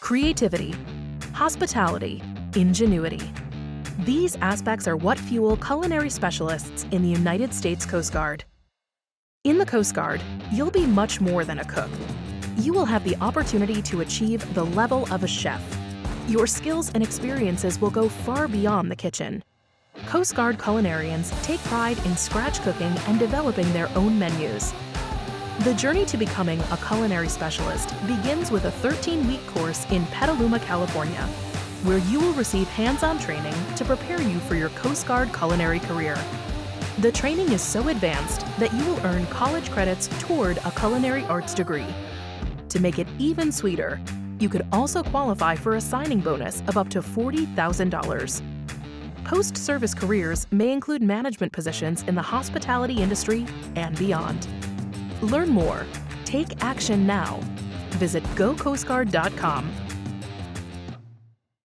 creativity, hospitality, ingenuity. These aspects are what fuel culinary specialists in the United States Coast Guard. In the Coast Guard, you'll be much more than a cook. You will have the opportunity to achieve the level of a chef. Your skills and experiences will go far beyond the kitchen. Coast Guard culinarians take pride in scratch cooking and developing their own menus. The journey to becoming a culinary specialist begins with a 13-week course in Petaluma, California, where you will receive hands-on training to prepare you for your Coast Guard culinary career. The training is so advanced that you will earn college credits toward a culinary arts degree. To make it even sweeter, you could also qualify for a signing bonus of up to $40,000. Post-service careers may include management positions in the hospitality industry and beyond. Learn more. Take action now. Visit gocoastguard.com